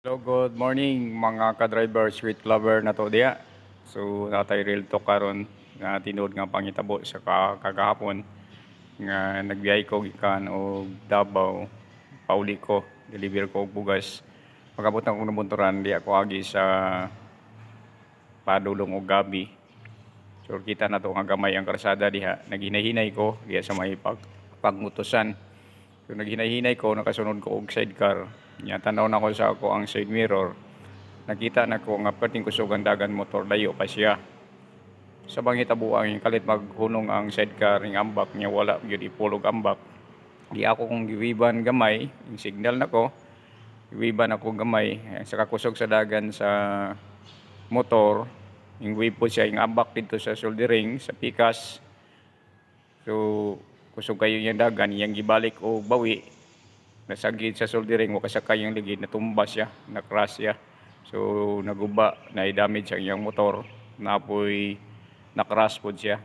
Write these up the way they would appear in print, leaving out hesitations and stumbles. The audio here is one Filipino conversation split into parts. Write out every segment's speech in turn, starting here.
Hello, good morning mga ka-driver, street lover na to diya. So, natay real to karon nga tinud nga pangitabo sa kagahapon nga nagbiyahe ko gikan og Davao, pauli ko, deliver ko og bugas. Pagabot ng unang bunturan di ako agi sa padulong og gabi. So, kita na to nga gamay ang karsada diha. Naghinahinay ko diya sa may pagmutusan. So, naghinay-hinay ko, nakasunod ko og sidecar. Nya tanaw na ko sa ako ang side mirror. Nakita na ko nga perting kusog ang dagan motor layo pa siya. Sa bangita buang kalit maghunong ang sidecar ning ambak niya wala gyud ipulog ambak. Di ako kung giwiban gamay, yung signal na ko, giwiban ako gamay sa kakusog sa dagan sa motor, yung wave po siya, yung ambak dito sa soldering, sa pikas. So, kusog kayo yung dagan, yung gibalik o bawi, nasagid sa soldering, wakasakay yung ligid, natumba siya, nakras siya. So, naguba, na-damage ang iyang motor, napoy, nakras po siya.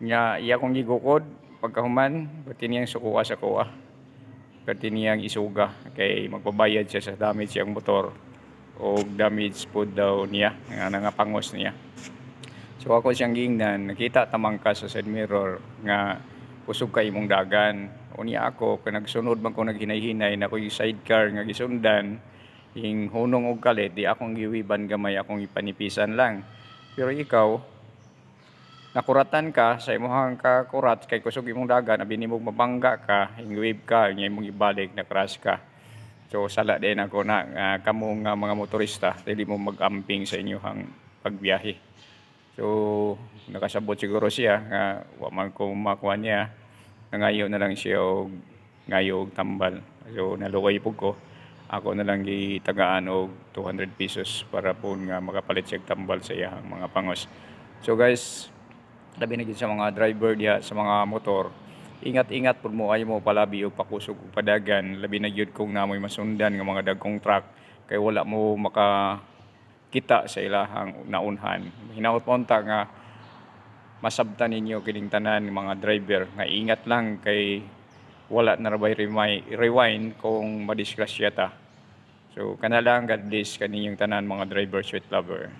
Iya kong gigukod, pagkahuman, pati niyang sukuha sa kuha. Pati niyang isuga, kay magbabayad siya sa damage siyang motor. O damage po daw niya, nga nangapangos niya. So ako siyang gingnan, nakita tamang ka sa side mirror nga kusog kay imong dagan. Unya ako, kung nagsunod man ko naghinay-hinay na ko yung sidecar nga gisundan, yung hunong og kalit, di akong giwiban gamay, akong ipanipisan lang. Pero ikaw, nakuratan ka sa imong kakurat kay kusog imong dagan, abi nimo mabangga ka, yung wave ka, yung imong ibalik, na crash ka. So sala din ako na kamo nga mga motorista, dili mo mag-amping sa inyong pagbiyahe. So nakasabot siguro siya nga wa man ko makuha niya, nangayo na lang siya og ngayo og tambal. So naluway pug ko, ako na lang gitagaan og 200 pesos para po nga makapalit siya tambal sa iyang mga pangos. So guys, labi na gid sa mga driver diha sa mga motor, ingat-ingat pud mo, ay mo palabi og pakusog og padagan, labi na gyud kung namoy masundan nga mga dagkong truck, kay wala mo makakita sa ilahang naunhan. Hinaot pa unta nga masabtan ninyo kining tanan mga driver nga ingat lang, kay wala na rabay rewind kung madisgrasya ta. So kana lang, God bless kaninyong tanan mga driver, street lover.